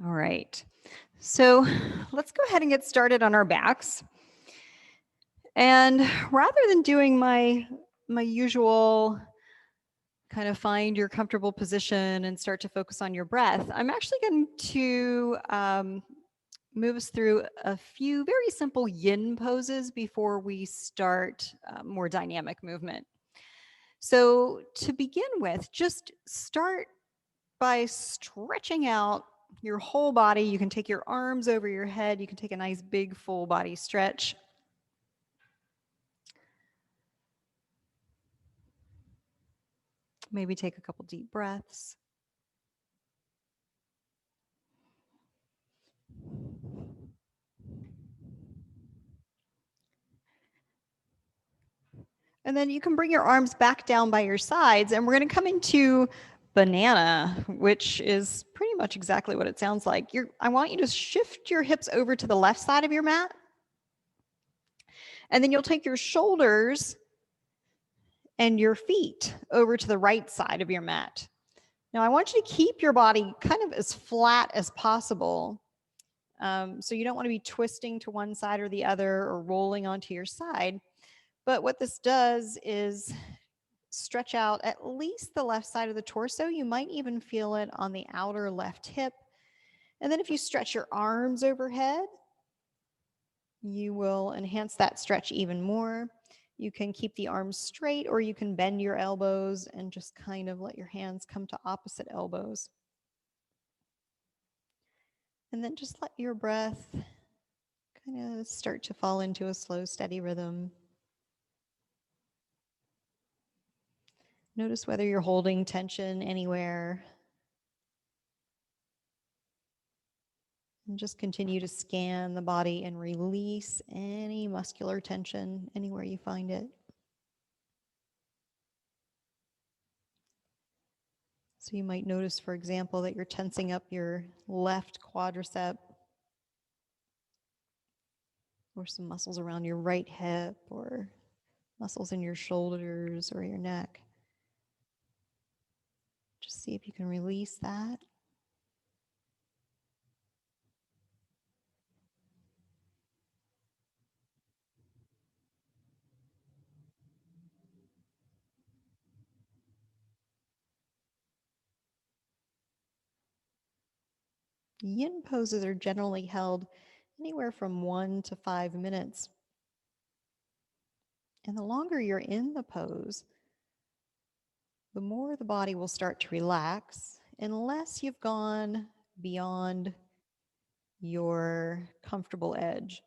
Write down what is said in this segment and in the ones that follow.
All right. So let's go ahead and get started on our backs. And rather than doing my usual kind of find your comfortable position and start to focus on your breath, I'm actually going to move us through a few very simple yin poses before we start more dynamic movement. So to begin with, just start by stretching out your whole body. You can take your arms over your head. You can take a nice big full body stretch. Maybe take a couple deep breaths. And then you can bring your arms back down by your sides, and we're going to come into banana, which is pretty much exactly what it sounds like. I want you to shift your hips over to the left side of your mat. And then you'll take your shoulders and your feet over to the right side of your mat. Now, I want you to keep your body kind of as flat as possible. So you don't want to be twisting to one side or the other or rolling onto your side. But what this does is stretch out at least the left side of the torso. You might even feel it on the outer left hip. And then if you stretch your arms overhead, you will enhance that stretch even more. You can keep the arms straight, or you can bend your elbows and just kind of let your hands come to opposite elbows. And then just let your breath kind of start to fall into a slow, steady rhythm. Notice whether you're holding tension anywhere. And just continue to scan the body and release any muscular tension anywhere you find it. So you might notice, for example, that you're tensing up your left quadricep, or some muscles around your right hip, or muscles in your shoulders or your neck. Just see if you can release that. Yin poses are generally held anywhere from 1 to 5 minutes. And the longer you're in the pose, the more the body will start to relax, unless you've gone beyond your comfortable edge.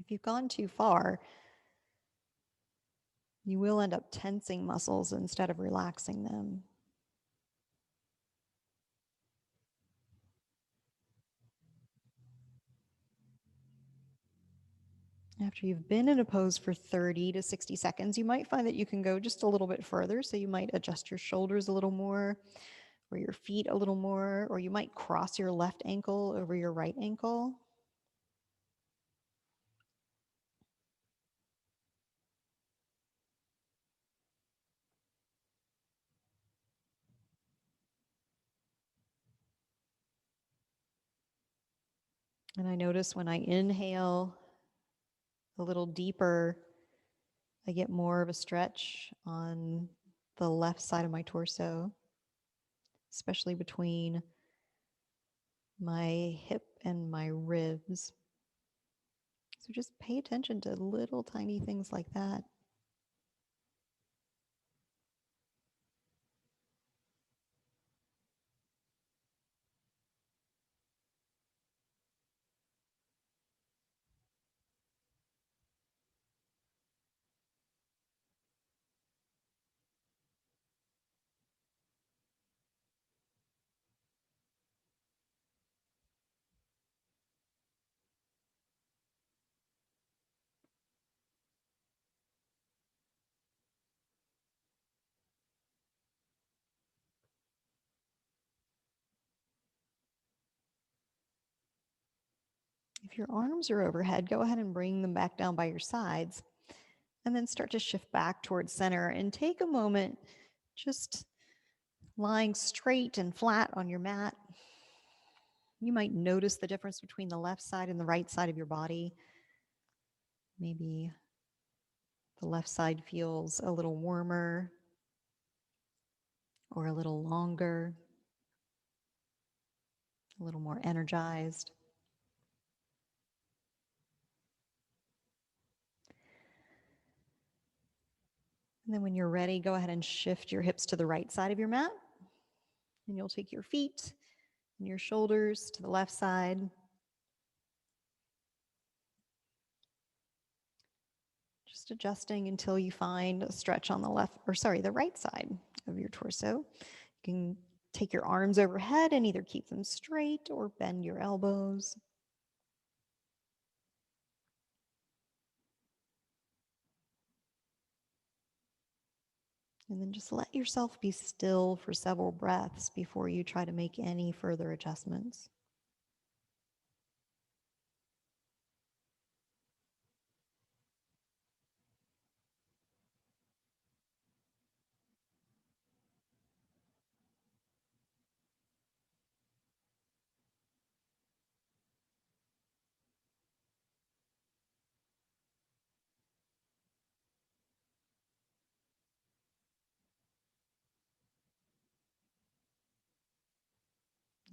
If you've gone too far, you will end up tensing muscles instead of relaxing them. After you've been in a pose for 30 to 60 seconds, you might find that you can go just a little bit further. So you might adjust your shoulders a little more, or your feet a little more, or you might cross your left ankle over your right ankle. And I notice when I inhale a little deeper, I get more of a stretch on the left side of my torso, especially between my hip and my ribs. So just pay attention to little tiny things like that. If your arms are overhead, go ahead and bring them back down by your sides, and then start to shift back towards center and take a moment just Lying straight and flat on your mat, you might notice the difference between the left side and the right side of your body. Maybe the left side feels a little warmer or a little longer, a little more energized. And then when you're ready, go ahead and shift your hips to the right side of your mat. And you'll take your feet and your shoulders to the left side. Just adjusting until you find a stretch on the right side of your torso. You can take your arms overhead and either keep them straight or bend your elbows. And then just let yourself be still for several breaths before you try to make any further adjustments.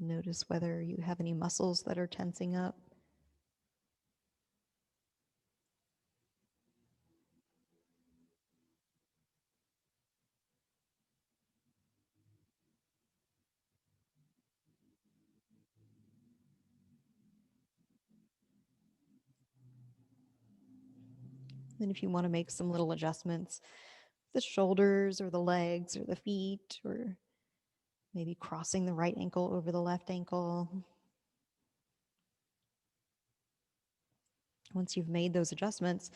Notice whether you have any muscles that are tensing up. Then if you want to make some little adjustments, the shoulders or the legs or the feet, or maybe crossing the right ankle over the left ankle. Once you've made those adjustments,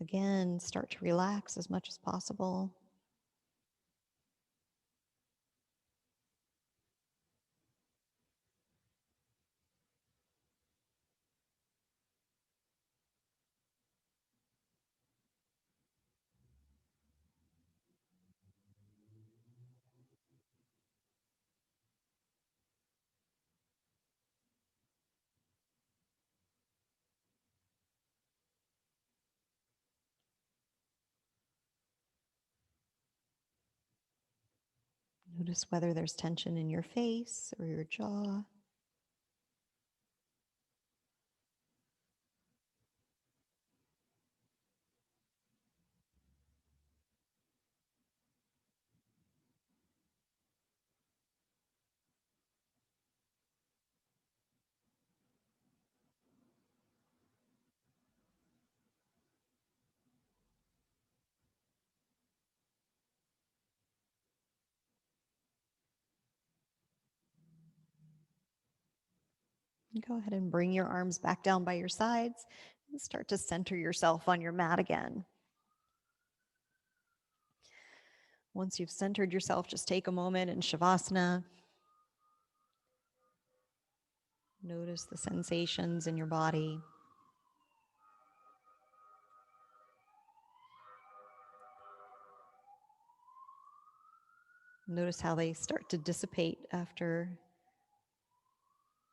again, start to relax as much as possible. Notice whether there's tension in your face or your jaw. Go ahead and bring your arms back down by your sides and start to center yourself on your mat again. Once you've centered yourself, just take a moment in Shavasana. Notice the sensations in your body. Notice how they start to dissipate after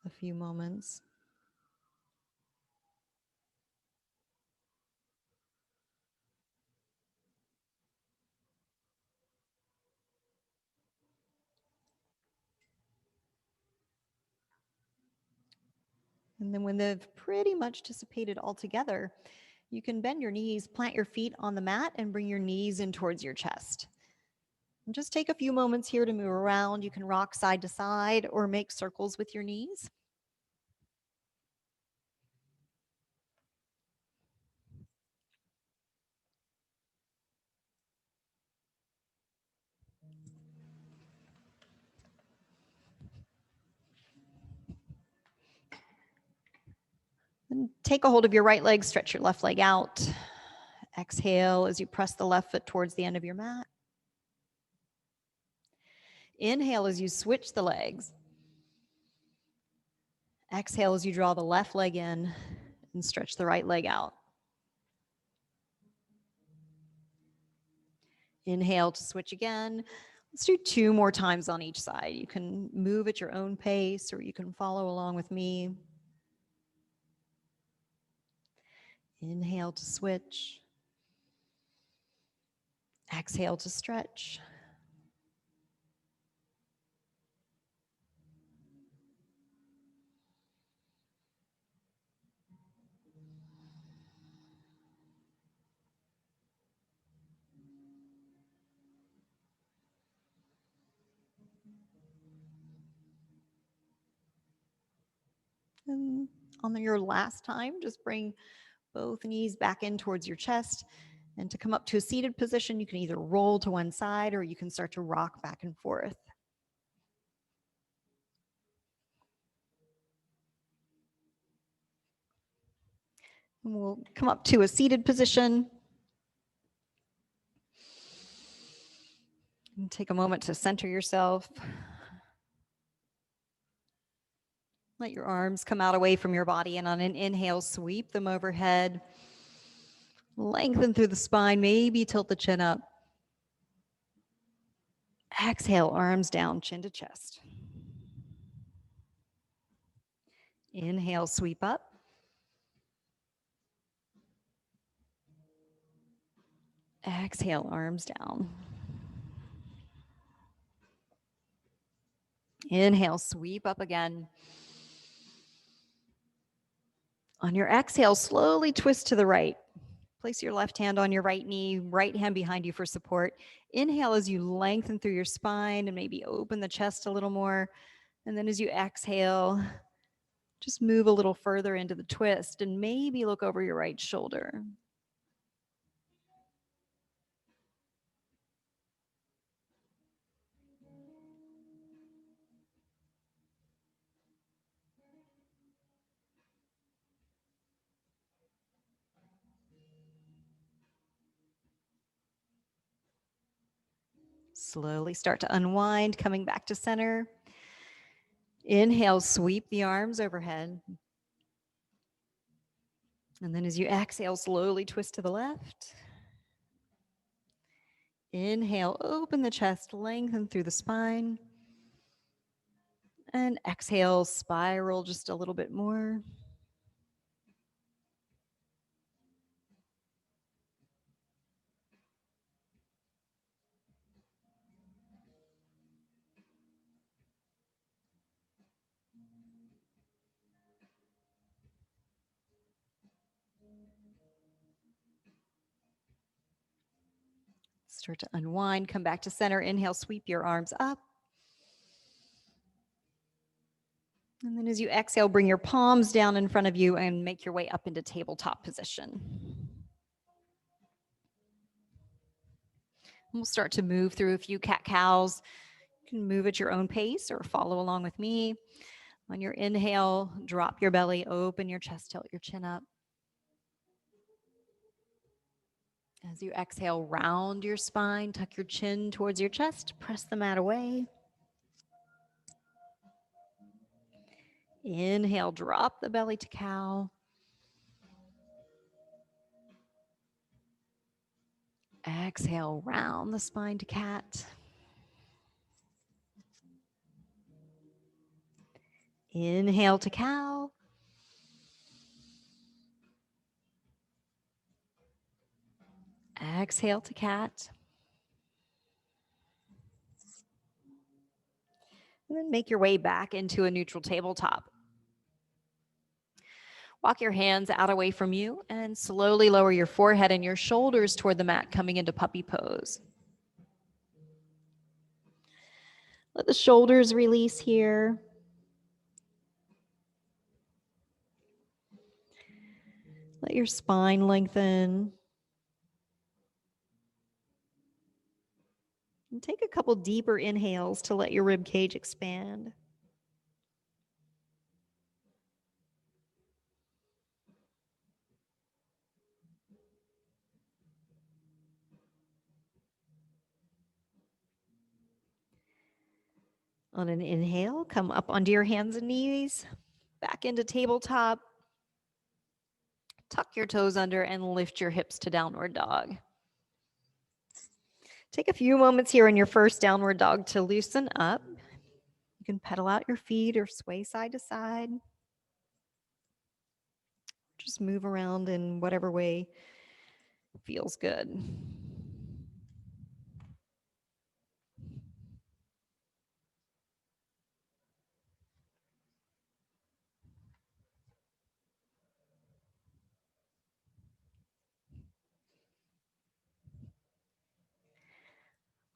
a few moments. And then when they've pretty much dissipated altogether, you can bend your knees, plant your feet on the mat, and bring your knees in towards your chest. And just take a few moments here to move around. You can rock side to side or make circles with your knees. And take a hold of your right leg, stretch your left leg out. Exhale as you press the left foot towards the end of your mat. Inhale as you switch the legs. Exhale as you draw the left leg in and stretch the right leg out. Inhale to switch again. Let's do 2 more times on each side. You can move at your own pace or you can follow along with me. Inhale to switch. Exhale to stretch. And on your last time, just bring both knees back in towards your chest. And to come up to a seated position, you can either roll to one side or you can start to rock back and forth. And we'll come up to a seated position. And take a moment to center yourself. Let your arms come out away from your body, and on an inhale, sweep them overhead. Lengthen through the spine, maybe tilt the chin up. Exhale, arms down, chin to chest. Inhale, sweep up. Exhale, arms down. Inhale, sweep up again. On your exhale, slowly twist to the right. Place your left hand on your right knee, right hand behind you for support. Inhale as you lengthen through your spine and maybe open the chest a little more. And then as you exhale, just move a little further into the twist and maybe look over your right shoulder. Slowly start to unwind, coming back to center. Inhale, sweep the arms overhead. And then as you exhale, slowly twist to the left. Inhale, open the chest, lengthen through the spine. And exhale, spiral just a little bit more. Start to unwind, come back to center. Inhale, sweep your arms up. And then as you exhale, bring your palms down in front of you and make your way up into tabletop position. We'll start to move through a few cat-cows. You can move at your own pace or follow along with me. On your inhale, drop your belly, open your chest, tilt your chin up. As you exhale, round your spine, tuck your chin towards your chest, press the mat away. Inhale, drop the belly to cow. Exhale, round the spine to cat. Inhale to cow. Exhale to cat. And then make your way back into a neutral tabletop. Walk your hands out away from you and slowly lower your forehead and your shoulders toward the mat, coming into puppy pose. Let the shoulders release here. Let your spine lengthen. And take a couple deeper inhales to let your rib cage expand. On an inhale, come up onto your hands and knees, back into tabletop. Tuck your toes under and lift your hips to downward dog. Take a few moments here in your first downward dog to loosen up. You can pedal out your feet or sway side to side. Just move around in whatever way feels good.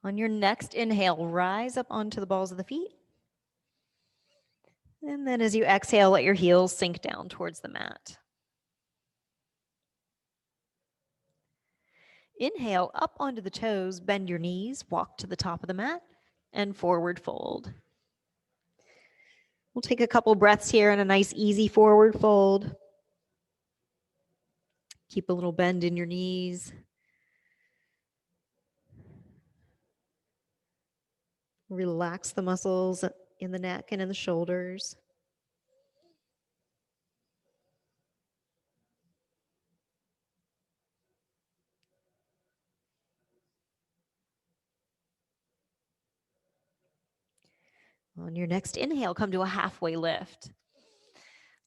On your next inhale, rise up onto the balls of the feet. And then as you exhale, let your heels sink down towards the mat. Inhale up onto the toes, bend your knees, walk to the top of the mat, and forward fold. We'll take a couple breaths here in a nice easy forward fold. Keep a little bend in your knees. Relax the muscles in the neck and in the shoulders. On your next inhale, come to a halfway lift.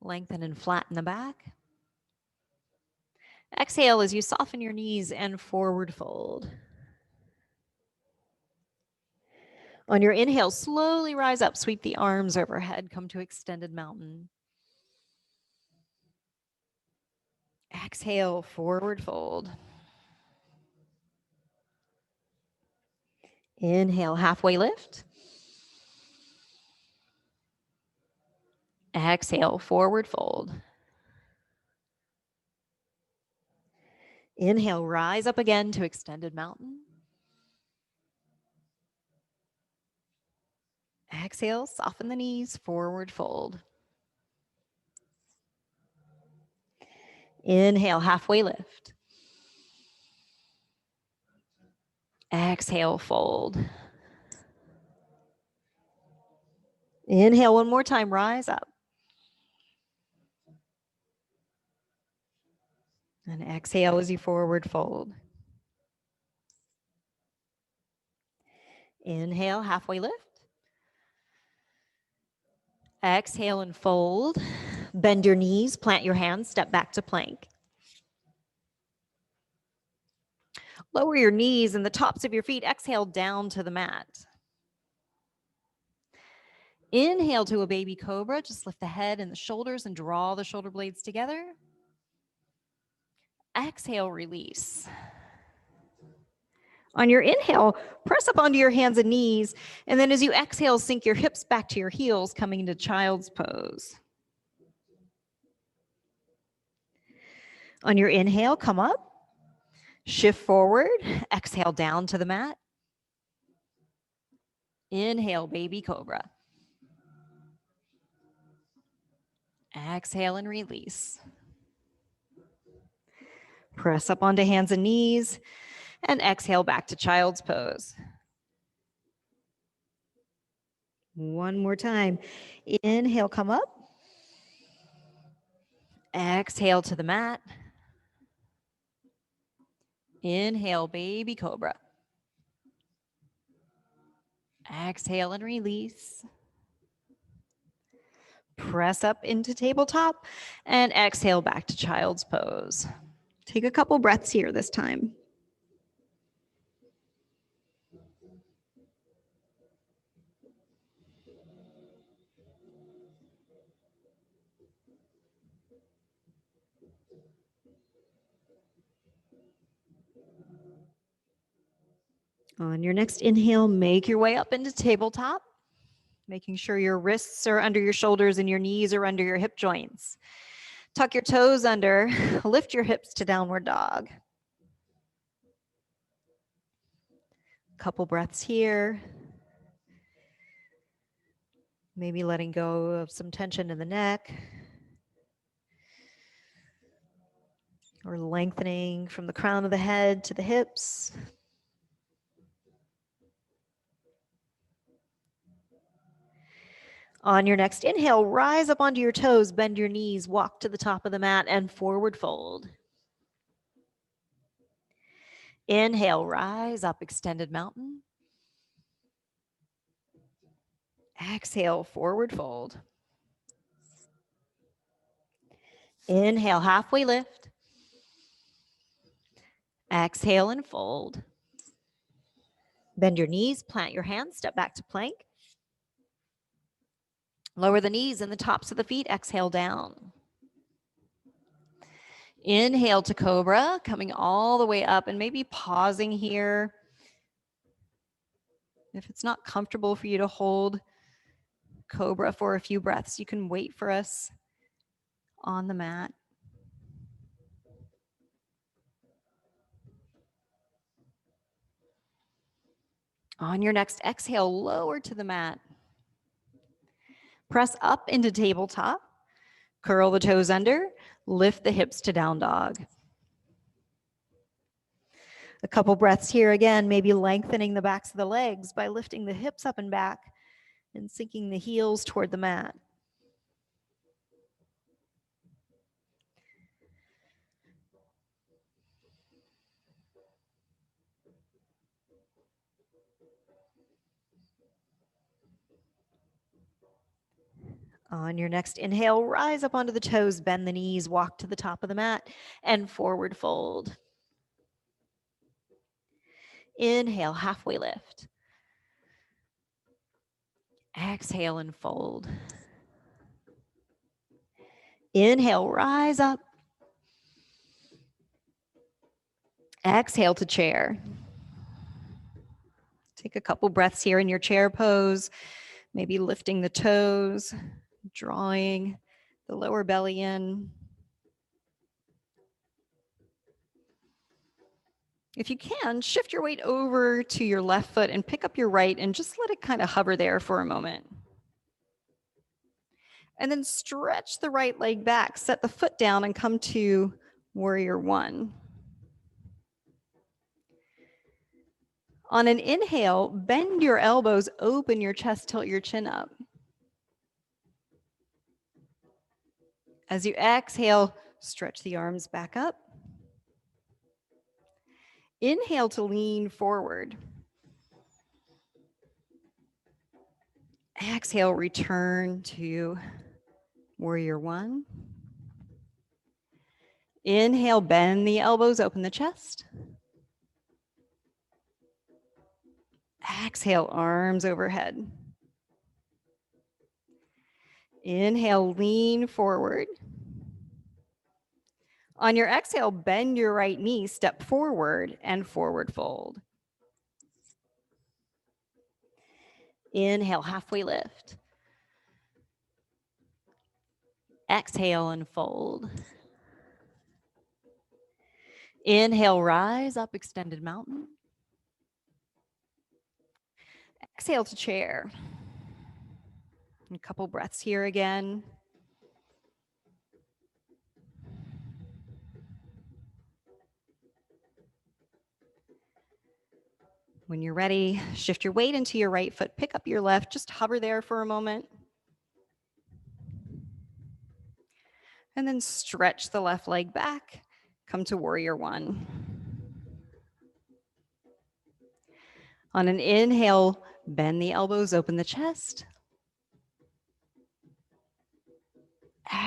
Lengthen and flatten the back. Exhale as you soften your knees and forward fold. On your inhale, slowly rise up, sweep the arms overhead, come to extended mountain. Exhale, forward fold. Inhale, halfway lift. Exhale, forward fold. Inhale, rise up again to extended mountain. Exhale, soften the knees, forward fold. Inhale, halfway lift. Exhale, fold. Inhale one more time, rise up. And exhale as you forward fold. Inhale, halfway lift. Exhale and fold. Bend your knees, plant your hands, step back to plank. Lower your knees and the tops of your feet. Exhale down to the mat. Inhale to a baby cobra. Just lift the head and the shoulders and draw the shoulder blades together. Exhale, release. On your inhale, press up onto your hands and knees. And then as you exhale, sink your hips back to your heels, coming into child's pose. On your inhale, come up. Shift forward. Exhale down to the mat. Inhale, baby cobra. Exhale and release. Press up onto hands and knees and exhale back to child's pose. One more time. Inhale, come up. Exhale to the mat. Inhale, baby cobra. Exhale and release. Press up into tabletop and exhale back to child's pose. Take a couple breaths here this time. On your next inhale, make your way up into tabletop, making sure your wrists are under your shoulders and your knees are under your hip joints. Tuck your toes under, lift your hips to downward dog. Couple breaths here. Maybe letting go of some tension in the neck. Or lengthening from the crown of the head to the hips. On your next inhale, rise up onto your toes, bend your knees, walk to the top of the mat and forward fold. Inhale, rise up, extended mountain. Exhale, forward fold. Inhale, halfway lift. Exhale and fold. Bend your knees, plant your hands, step back to plank. Lower the knees and the tops of the feet, exhale down. Inhale to cobra, coming all the way up and maybe pausing here. If it's not comfortable for you to hold cobra for a few breaths, you can wait for us on the mat. On your next exhale, lower to the mat. Press up into tabletop. Curl the toes under. Lift the hips to down dog. A couple breaths here again, maybe lengthening the backs of the legs by lifting the hips up and back and sinking the heels toward the mat. On your next inhale, rise up onto the toes, bend the knees, walk to the top of the mat, and forward fold. Inhale, halfway lift. Exhale and fold. Inhale, rise up. Exhale to chair. Take a couple breaths here in your chair pose, maybe lifting the toes, drawing the lower belly in. If you can, shift your weight over to your left foot and pick up your right and just let it kind of hover there for a moment. And then stretch the right leg back, set the foot down and come to warrior one. On an inhale, bend your elbows, open your chest, tilt your chin up. As you exhale, stretch the arms back up. Inhale to lean forward. Exhale, return to warrior one. Inhale, bend the elbows, open the chest. Exhale, arms overhead. Inhale, lean forward. On your exhale, bend your right knee, step forward and forward fold. Inhale, halfway lift. Exhale and fold. Inhale, rise up, extended mountain. Exhale to chair. A couple breaths here again. When you're ready, shift your weight into your right foot, pick up your left, just hover there for a moment. And then stretch the left leg back, come to warrior one. On an inhale, bend the elbows, open the chest.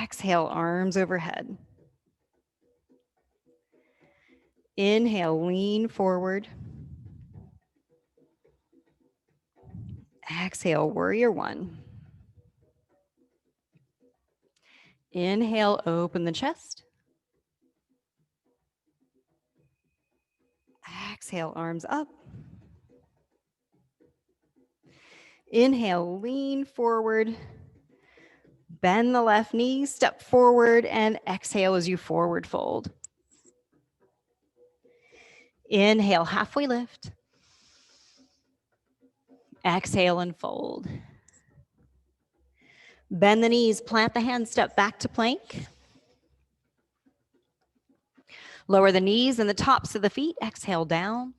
Exhale, arms overhead. Inhale, lean forward. Exhale, warrior one. Inhale, open the chest. Exhale, arms up. Inhale, lean forward. Bend the left knee, step forward, and exhale as you forward fold. Inhale, halfway lift. Exhale and fold. Bend the knees, plant the hands, step back to plank. Lower the knees and the tops of the feet. Exhale down.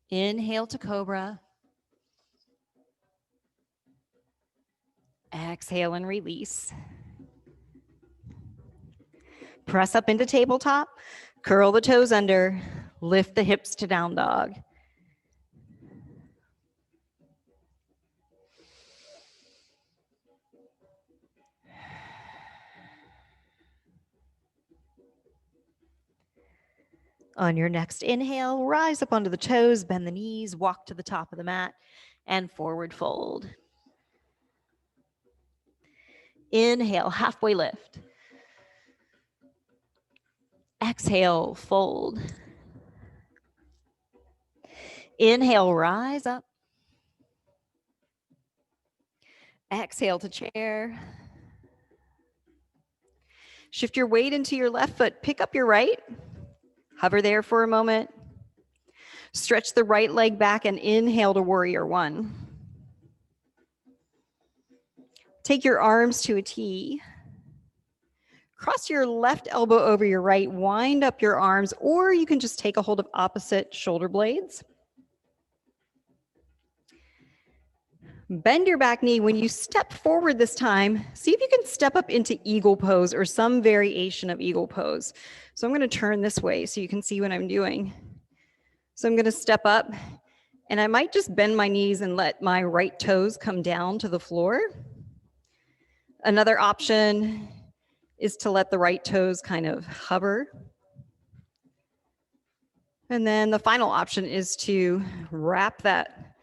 Inhale to cobra. Exhale and release. Press up into tabletop. Curl the toes under, lift the hips to down dog. On your next inhale, rise up onto the toes, bend the knees, walk to the top of the mat, and forward fold. Inhale, halfway lift. Exhale, fold. Inhale, rise up. Exhale to chair. Shift your weight into your left foot. Pick up your right. Hover there for a moment. Stretch the right leg back and inhale to warrior one. Take your arms to a T. Cross your left elbow over your right. Wind up your arms, or you can just take a hold of opposite shoulder blades. Bend your back knee. When you step forward this time, see if you can step up into eagle pose or some variation of eagle pose. So I'm going to turn this way so you can see what I'm doing. So I'm going to step up, and I might just bend my knees and let my right toes come down to the floor. Another option is to let the right toes kind of hover. And then the final option is to wrap that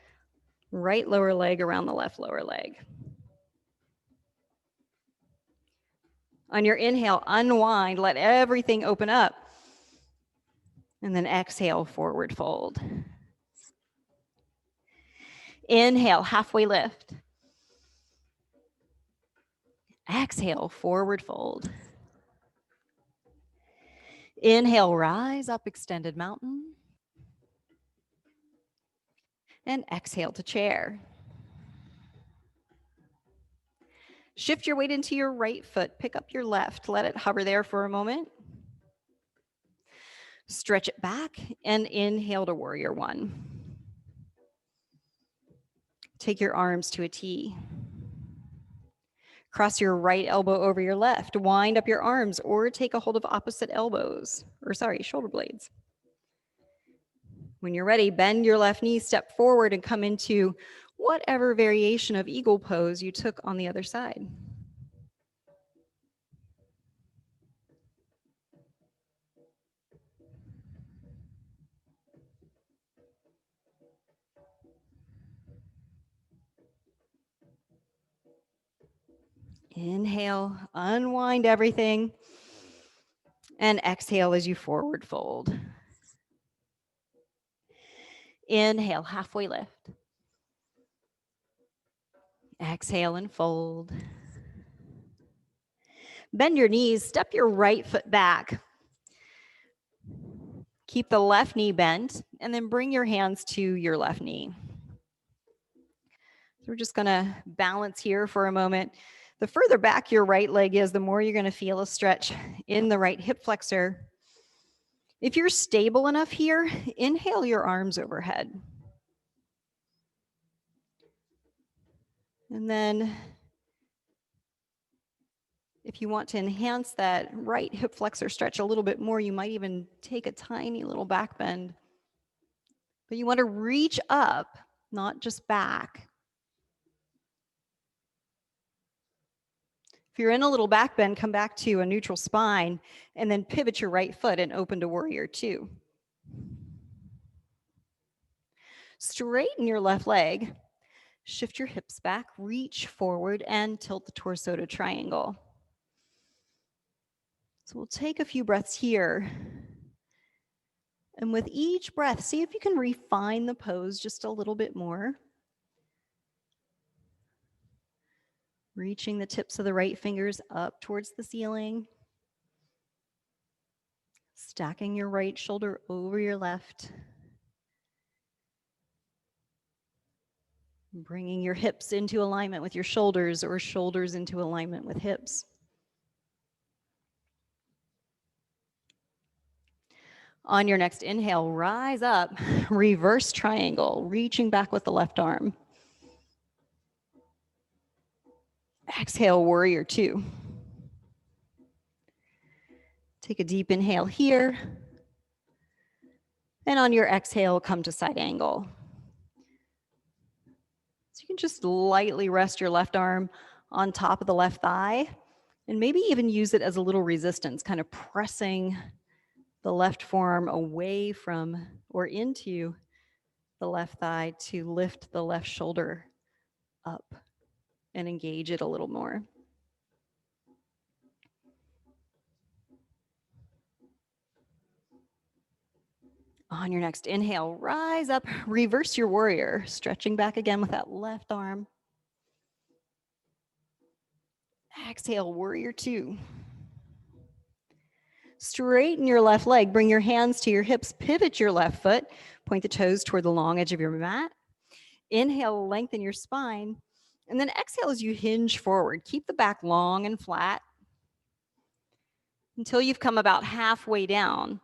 right lower leg around the left lower leg. On your inhale, unwind, let everything open up. And then exhale, forward fold. Inhale, halfway lift. Exhale, forward fold. Inhale, rise up, extended mountain. And exhale to chair. Shift your weight into your right foot. Pick up your left. Let it hover there for a moment. Stretch it back and inhale to warrior one. Take your arms to a T. Cross your right elbow over your left. Wind up your arms or take a hold of opposite shoulder blades. When you're ready, bend your left knee, step forward, and come into whatever variation of eagle pose you took on the other side. Inhale, unwind everything, and exhale as you forward fold. Inhale, halfway lift. Exhale and fold. Bend your knees, step your right foot back. Keep the left knee bent, and then bring your hands to your left knee. So we're just gonna balance here for a moment. The further back your right leg is, the more you're gonna feel a stretch in the right hip flexor. If you're stable enough here, inhale your arms overhead. And then if you want to enhance that right hip flexor stretch a little bit more, you might even take a tiny little back bend. But you want to reach up, not just back. If you're in a little back bend, come back to a neutral spine and then pivot your right foot and open to warrior two. Straighten your left leg, shift your hips back, reach forward and tilt the torso to triangle. So we'll take a few breaths here. And with each breath, see if you can refine the pose just a little bit more. Reaching the tips of the right fingers up towards the ceiling. Stacking your right shoulder over your left. Bringing your hips into alignment with your shoulders or shoulders into alignment with hips. On your next inhale, rise up, reverse triangle, reaching back with the left arm. Exhale, warrior two. Take a deep inhale here. And on your exhale, come to side angle. So you can just lightly rest your left arm on top of the left thigh and maybe even use it as a little resistance, kind of pressing the left forearm away from or into the left thigh to lift the left shoulder up and engage it a little more. On your next inhale, rise up, reverse your warrior, stretching back again with that left arm. Exhale, warrior two. Straighten your left leg, bring your hands to your hips, pivot your left foot, point the toes toward the long edge of your mat. Inhale, lengthen your spine, and then exhale as you hinge forward. Keep the back long and flat until you've come about halfway down.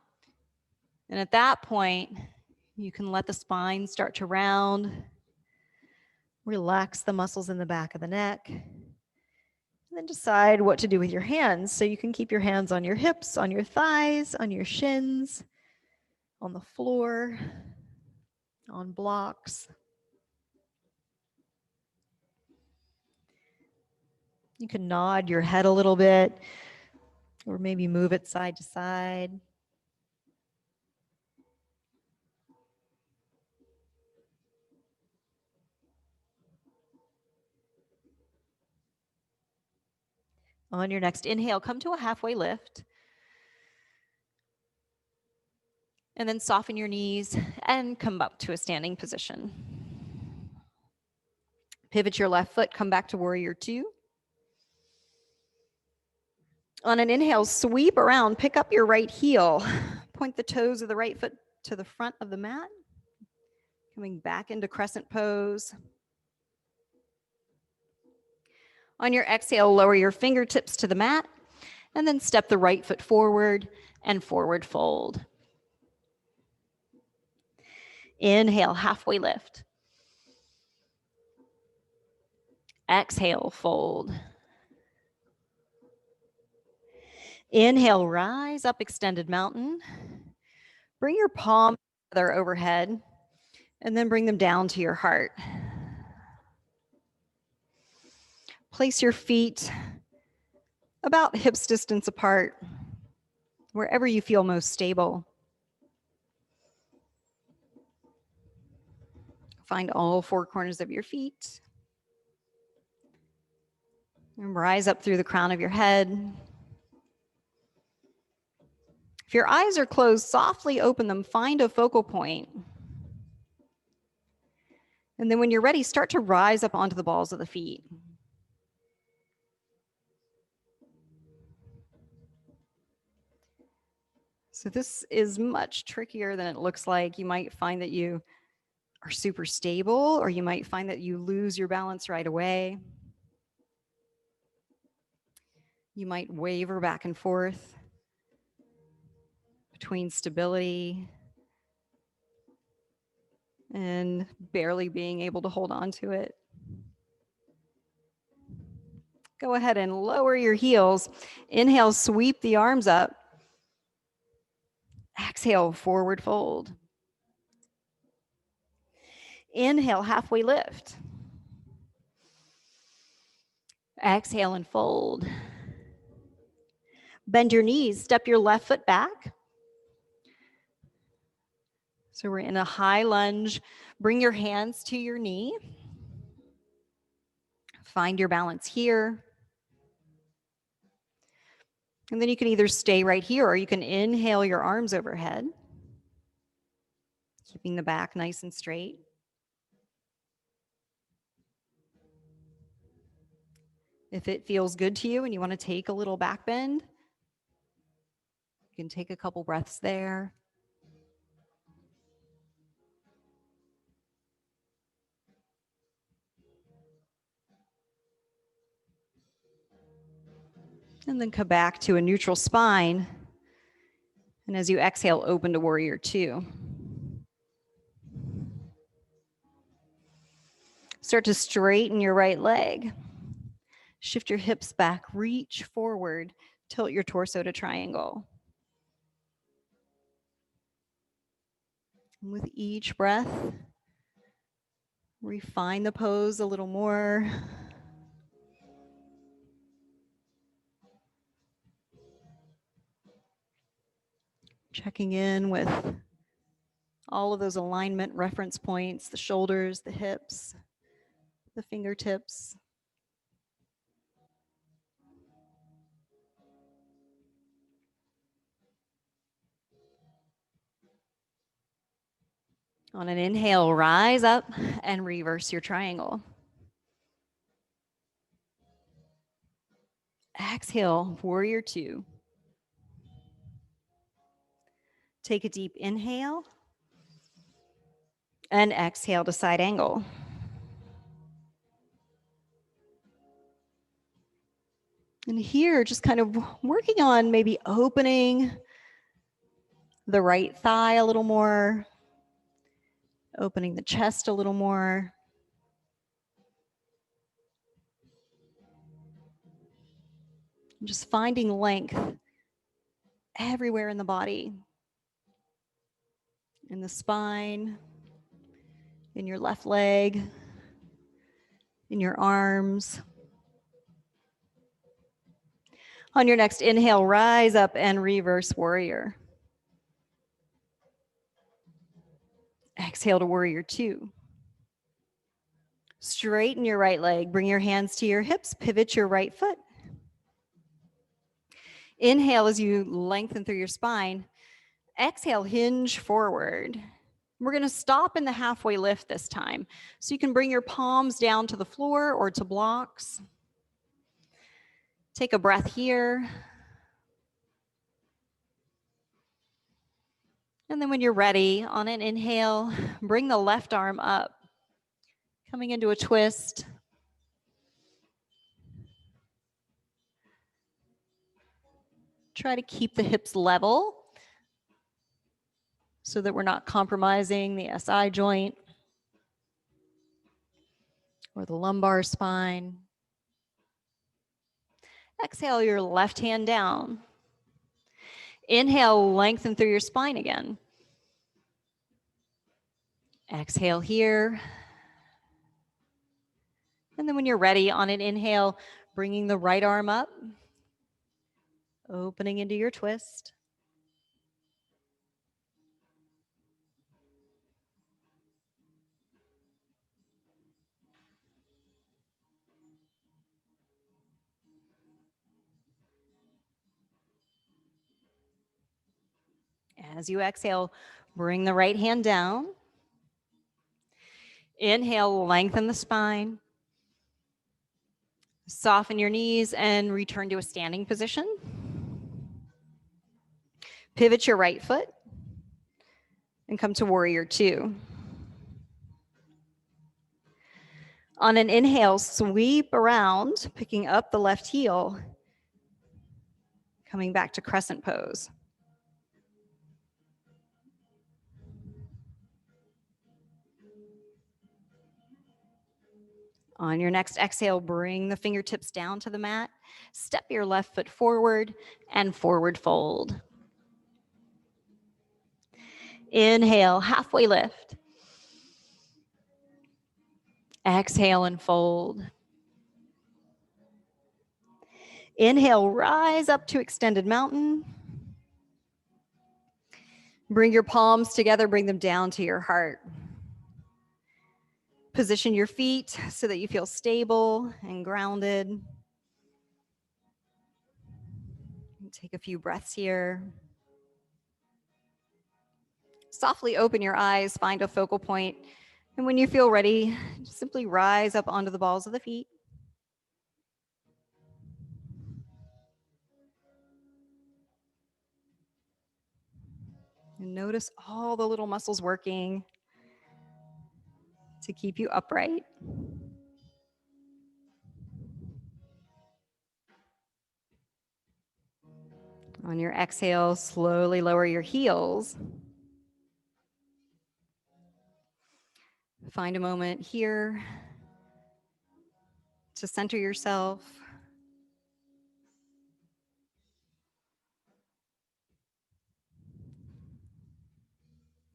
And at that point, you can let the spine start to round. Relax the muscles in the back of the neck. And then decide what to do with your hands. So you can keep your hands on your hips, on your thighs, on your shins, on the floor, on blocks. You can nod your head a little bit, or maybe move it side to side. On your next inhale, come to a halfway lift. And then soften your knees and come up to a standing position. Pivot your left foot, come back to warrior two. On an inhale, sweep around, pick up your right heel. Point the toes of the right foot to the front of the mat. Coming back into crescent pose. On your exhale, lower your fingertips to the mat and then step the right foot forward and forward fold. Inhale, halfway lift. Exhale, fold. Inhale, rise up, extended mountain. Bring your palms together overhead and then bring them down to your heart. Place your feet about hips distance apart, wherever you feel most stable. Find all four corners of your feet. And rise up through the crown of your head. If your eyes are closed, softly open them. Find a focal point. And then when you're ready, start to rise up onto the balls of the feet. So this is much trickier than it looks like. You might find that you are super stable, or you might find that you lose your balance right away. You might waver back and forth between stability and barely being able to hold on to it. Go ahead and lower your heels. Inhale, sweep the arms up. Exhale, forward fold. Inhale, halfway lift. Exhale and fold. Bend your knees, step your left foot back. So we're in a high lunge. Bring your hands to your knee. Find your balance here. And then you can either stay right here or you can inhale your arms overhead, keeping the back nice and straight. If it feels good to you and you want to take a little back bend, you can take a couple breaths there. And then come back to a neutral spine. And as you exhale, open to warrior two. Start to straighten your right leg. Shift your hips back, reach forward, tilt your torso to triangle. And with each breath, refine the pose a little more. Checking in with all of those alignment reference points, the shoulders, the hips, the fingertips. On an inhale, rise up and reverse your triangle. Exhale, warrior two. Take a deep inhale and exhale to side angle. And here, just kind of working on maybe opening the right thigh a little more, opening the chest a little more. Just finding length everywhere in the body, in the spine, in your left leg, in your arms. On your next inhale, rise up and reverse warrior. Exhale to warrior two. Straighten your right leg, bring your hands to your hips, pivot your right foot. Inhale as you lengthen through your spine. Exhale, hinge forward. We're going to stop in the halfway lift this time. So you can bring your palms down to the floor or to blocks. Take a breath here. And then when you're ready, on an inhale, bring the left arm up, coming into a twist. Try to keep the hips level so that we're not compromising the SI joint or the lumbar spine. Exhale your left hand down. Inhale, lengthen through your spine again. Exhale here. And then when you're ready, on an inhale, bringing the right arm up, opening into your twist. As you exhale, bring the right hand down. Inhale, lengthen the spine. Soften your knees and return to a standing position. Pivot your right foot and come to warrior two. On an inhale, sweep around, picking up the left heel, coming back to crescent pose. On your next exhale, bring the fingertips down to the mat. Step your left foot forward and forward fold. Inhale, halfway lift. Exhale and fold. Inhale, rise up to extended mountain. Bring your palms together, bring them down to your heart. Position your feet so that you feel stable and grounded. Take a few breaths here. Softly open your eyes, find a focal point, and when you feel ready, simply rise up onto the balls of the feet. And notice all the little muscles working to keep you upright. On your exhale, slowly lower your heels. Find a moment here to center yourself.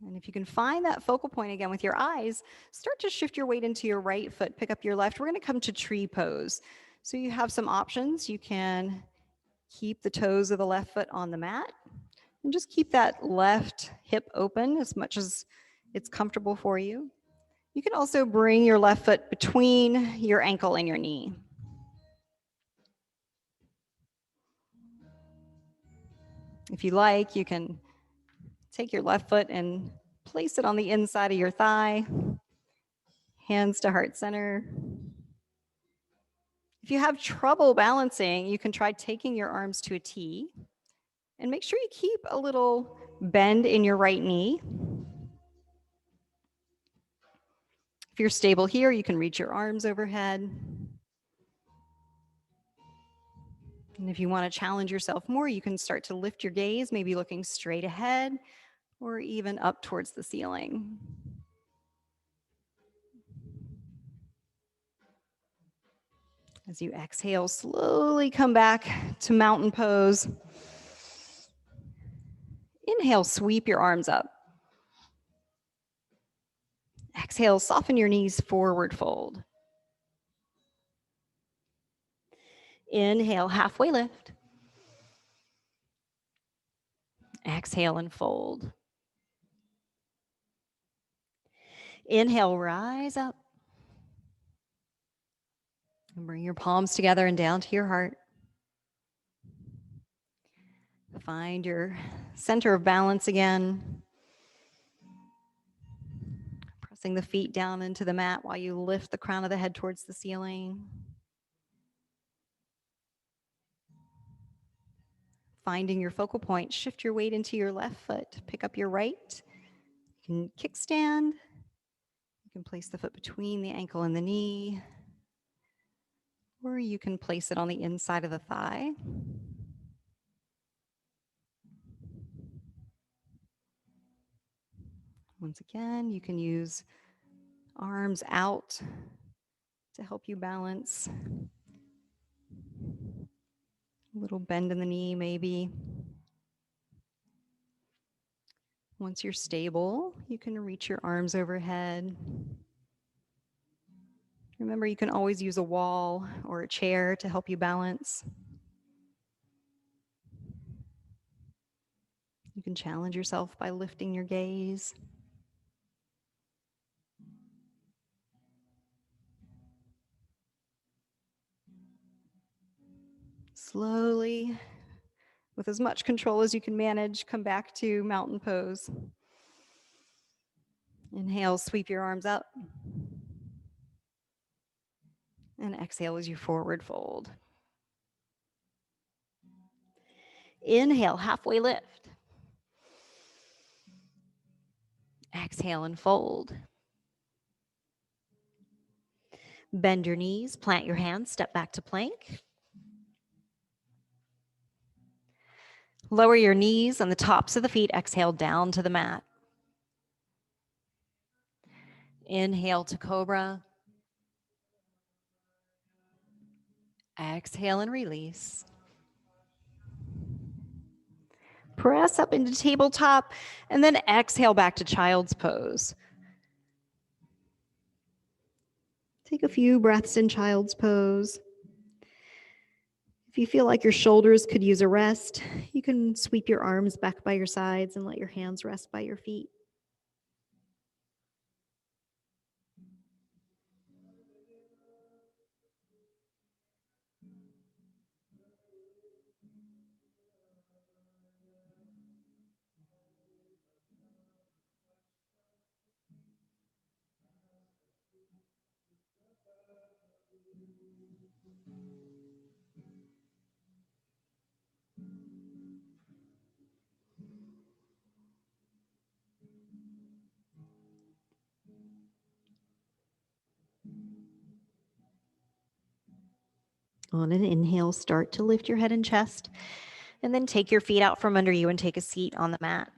And And if you can find that focal point again with your eyes, start to shift your weight into your right foot, pick up your left. We're going to come to tree pose. So you have some options. You can keep the toes of the left foot on the mat and just keep that left hip open as much as it's comfortable for you. You can also bring your left foot between your ankle and your knee. If you like, you can take your left foot and place it on the inside of your thigh, hands to heart center. If you have trouble balancing, you can try taking your arms to a T and make sure you keep a little bend in your right knee. If you're stable here, you can reach your arms overhead. And if you want to challenge yourself more, you can start to lift your gaze, maybe looking straight ahead or even up towards the ceiling. As you exhale, slowly come back to mountain pose. Inhale, sweep your arms up. Exhale, soften your knees, forward fold. Inhale, halfway lift. Exhale and fold. Inhale, rise up. And bring your palms together and down to your heart. Find your center of balance again. Pressing the feet down into the mat while you lift the crown of the head towards the ceiling. Finding your focal point, shift your weight into your left foot. Pick up your right. You can kickstand. You can place the foot between the ankle and the knee. Or you can place it on the inside of the thigh. Once again, you can use arms out to help you balance. A little bend in the knee, maybe. Once you're stable, you can reach your arms overhead. Remember, you can always use a wall or a chair to help you balance. You can challenge yourself by lifting your gaze. Slowly, with as much control as you can manage, come back to mountain pose. Inhale, sweep your arms up. And exhale as you forward fold. Inhale, halfway lift. Exhale and fold. Bend your knees, plant your hands, step back to plank. Lower your knees on the tops of the feet, exhale down to the mat. Inhale to cobra. Exhale and release. Press up into tabletop and then exhale back to child's pose. Take a few breaths in child's pose. If you feel like your shoulders could use a rest, you can sweep your arms back by your sides and let your hands rest by your feet. On an inhale, start to lift your head and chest, and then take your feet out from under you and take a seat on the mat.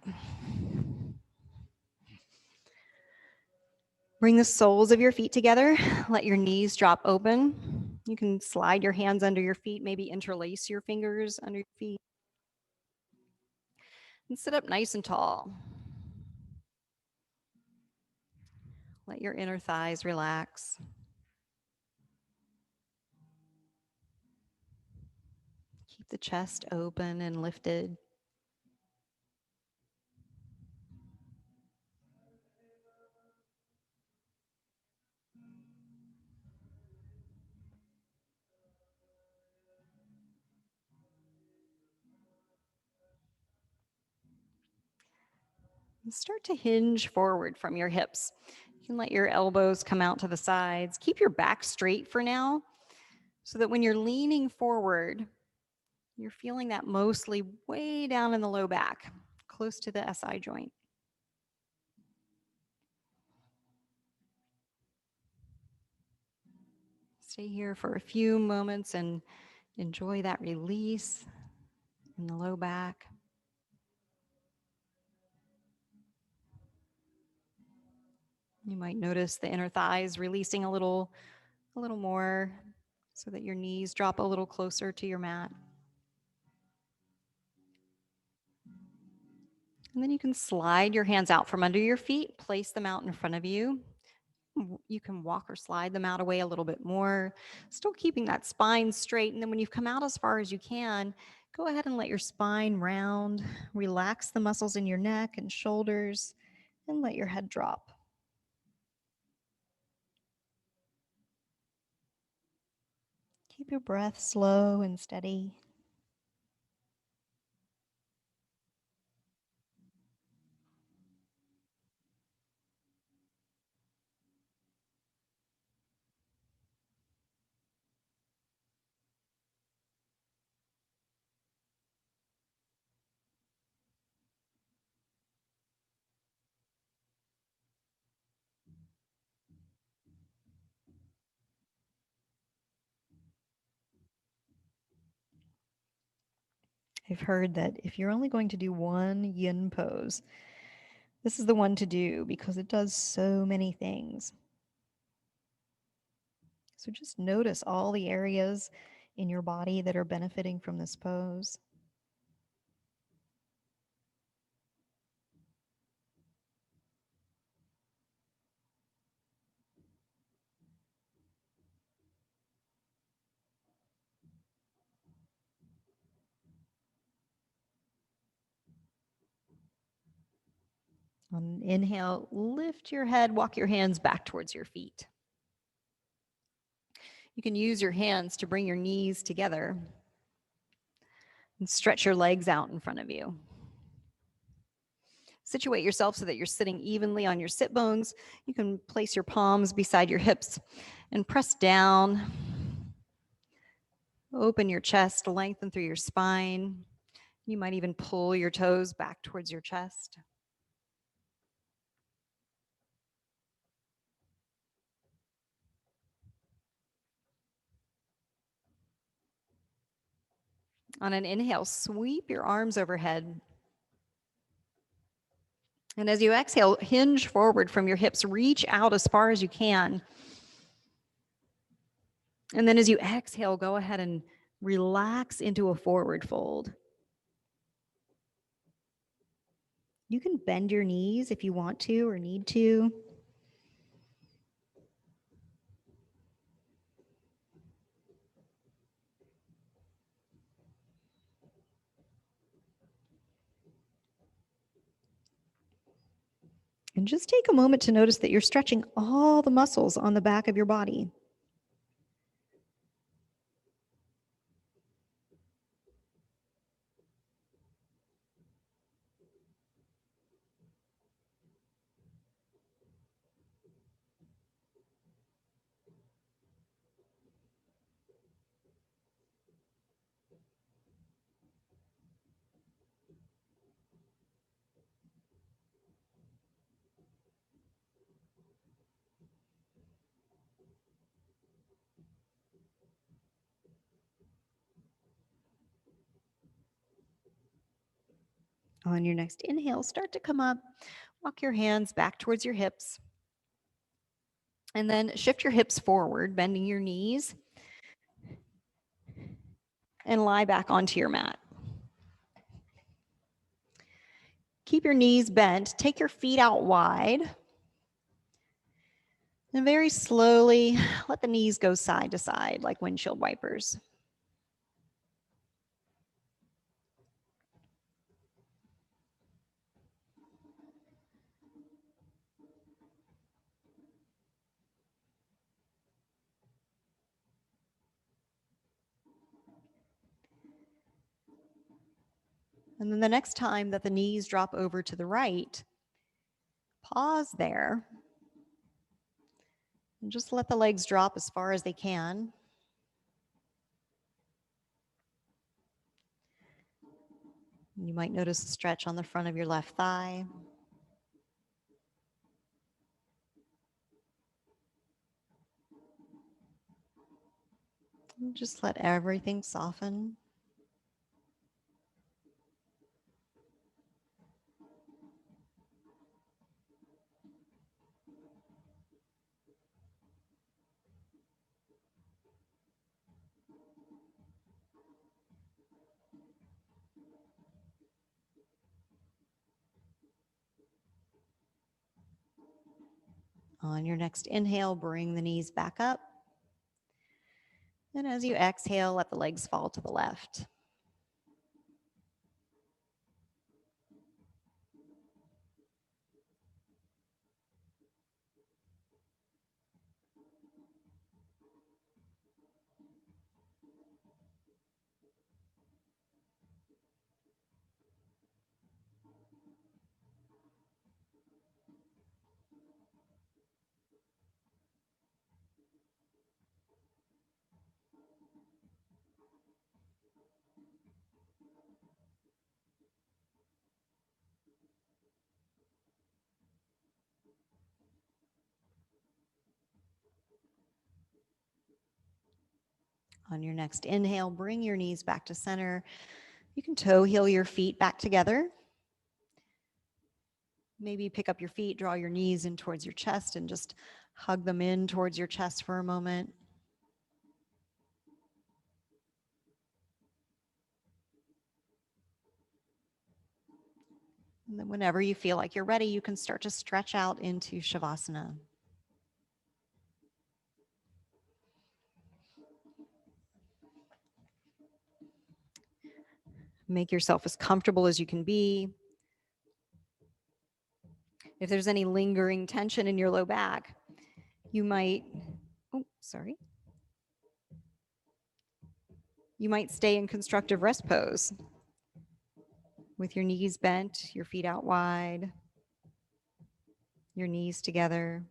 Bring the soles of your feet together. Let your knees drop open. You can slide your hands under your feet, maybe interlace your fingers under your feet. And sit up nice and tall. Let your inner thighs relax. Keep the chest open and lifted. And start to hinge forward from your hips. You can let your elbows come out to the sides. Keep your back straight for now so that when you're leaning forward, you're feeling that mostly way down in the low back, close to the SI joint. Stay here for a few moments and enjoy that release in the low back. You might notice the inner thighs releasing a little more so that your knees drop a little closer to your mat. And then you can slide your hands out from under your feet, place them out in front of you. You can walk or slide them out away a little bit more, still keeping that spine straight. And then when you've come out as far as you can, go ahead and let your spine round, relax the muscles in your neck and shoulders, and let your head drop. Keep your breath slow and steady. I've heard that if you're only going to do one yin pose, this is the one to do because it does so many things. So just notice all the areas in your body that are benefiting from this pose. On an inhale, lift your head, walk your hands back towards your feet. You can use your hands to bring your knees together and stretch your legs out in front of you. Situate yourself so that you're sitting evenly on your sit bones. You can place your palms beside your hips and press down. Open your chest, lengthen through your spine. You might even pull your toes back towards your chest. On an inhale, sweep your arms overhead. And as you exhale, hinge forward from your hips, reach out as far as you can. And then as you exhale, go ahead and relax into a forward fold. You can bend your knees if you want to or need to. And just take a moment to notice that you're stretching all the muscles on the back of your body. On your next inhale, start to come up. Walk your hands back towards your hips. And then shift your hips forward, bending your knees. And lie back onto your mat. Keep your knees bent. Take your feet out wide. And very slowly, let the knees go side to side like windshield wipers. And then the next time that the knees drop over to the right, pause there and just let the legs drop as far as they can. You might notice a stretch on the front of your left thigh. And just let everything soften. On your next inhale, bring the knees back up. And as you exhale, let the legs fall to the left. On your next inhale, bring your knees back to center. You can toe heel your feet back together. Maybe pick up your feet, draw your knees in towards your chest, and just hug them in towards your chest for a moment. And then whenever you feel like you're ready, you can start to stretch out into Shavasana. Make yourself as comfortable as you can be. If there's any lingering tension in your low back, you might, you might stay in constructive rest pose with your knees bent, your feet out wide, your knees together.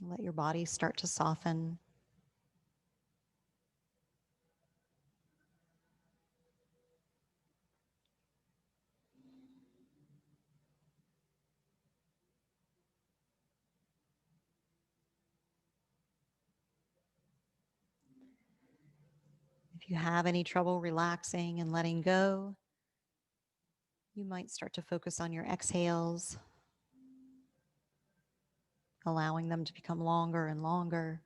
Let your body start to soften. If you have any trouble relaxing and letting go, you might start to focus on your exhales, allowing them to become longer and longer.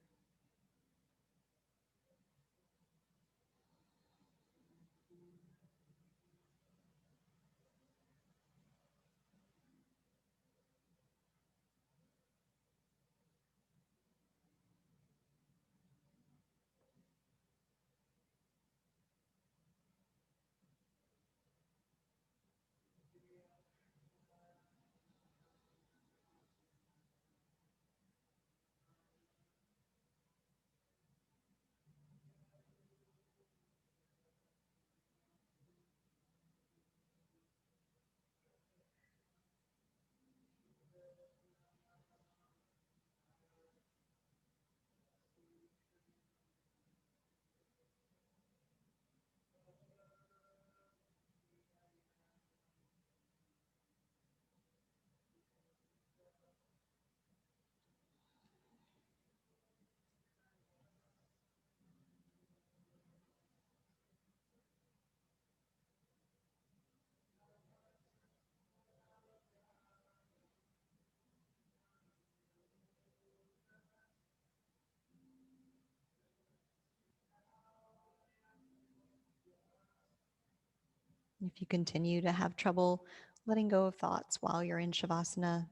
If you continue to have trouble letting go of thoughts while you're in Shavasana,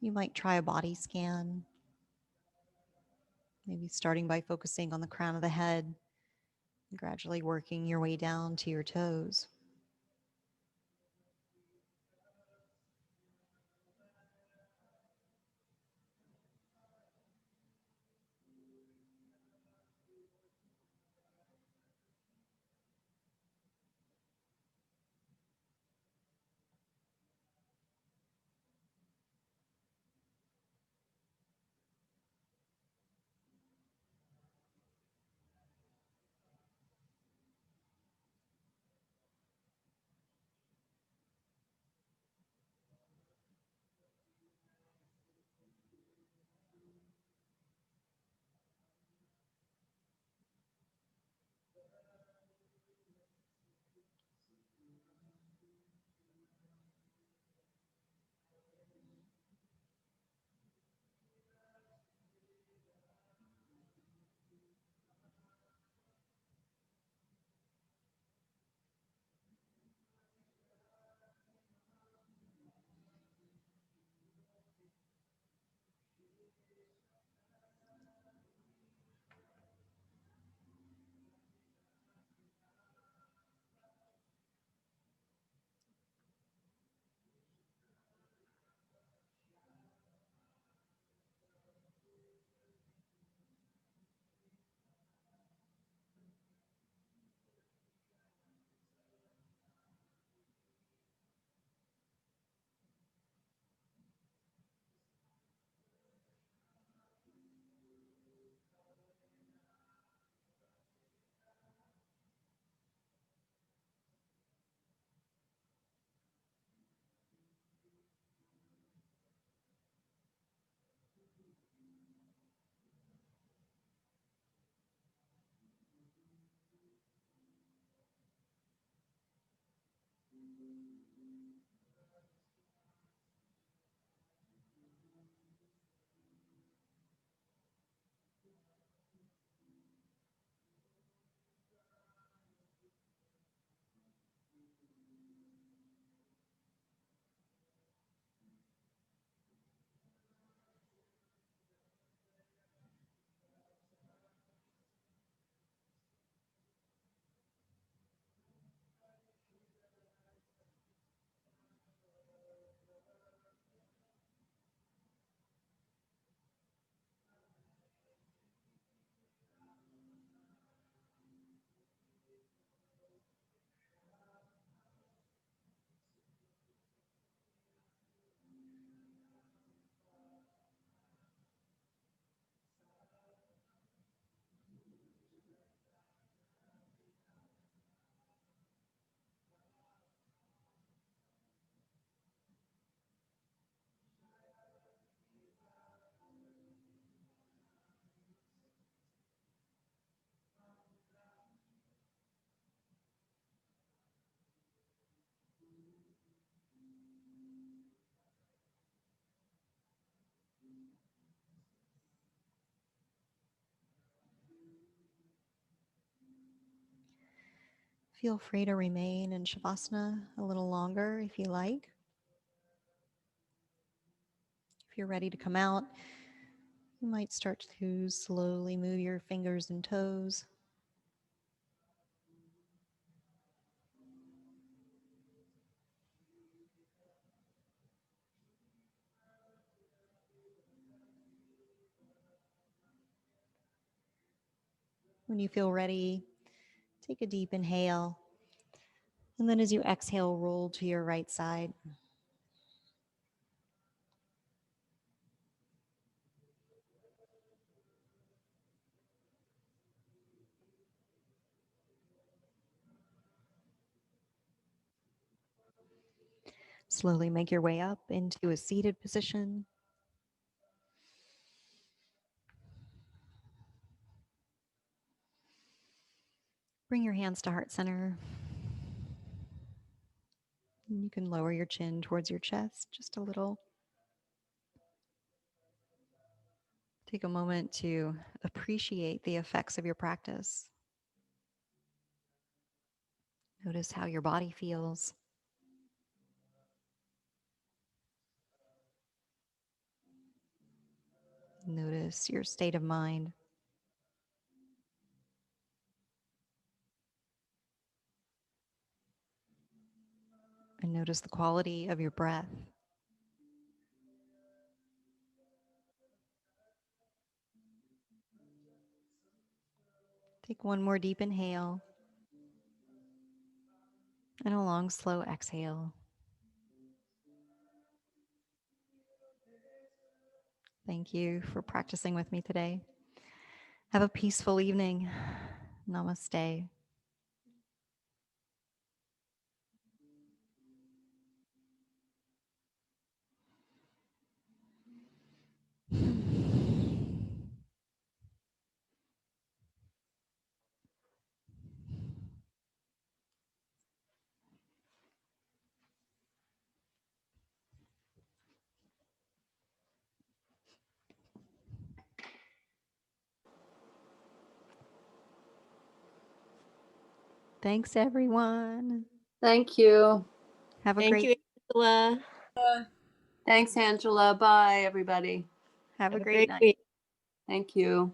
you might try a body scan, maybe starting by focusing on the crown of the head, and gradually working your way down to your toes. Feel free to remain in Shavasana a little longer if you like. If you're ready to come out, you might start to slowly move your fingers and toes. When you feel ready, take a deep inhale. And then as you exhale, roll to your right side. Slowly make your way up into a seated position. Bring your hands to heart center. You can lower your chin towards your chest just a little. Take a moment to appreciate the effects of your practice. Notice how your body feels. Notice your state of mind. And notice the quality of your breath. Take one more deep inhale and a long, slow exhale. Thank you for practicing with me today. Have a peaceful evening. Namaste. Thanks, everyone. Thank you. Have a Thank great you, Angela. Thanks, Angela. Bye, everybody. have a Have a great great night. week. Thank you.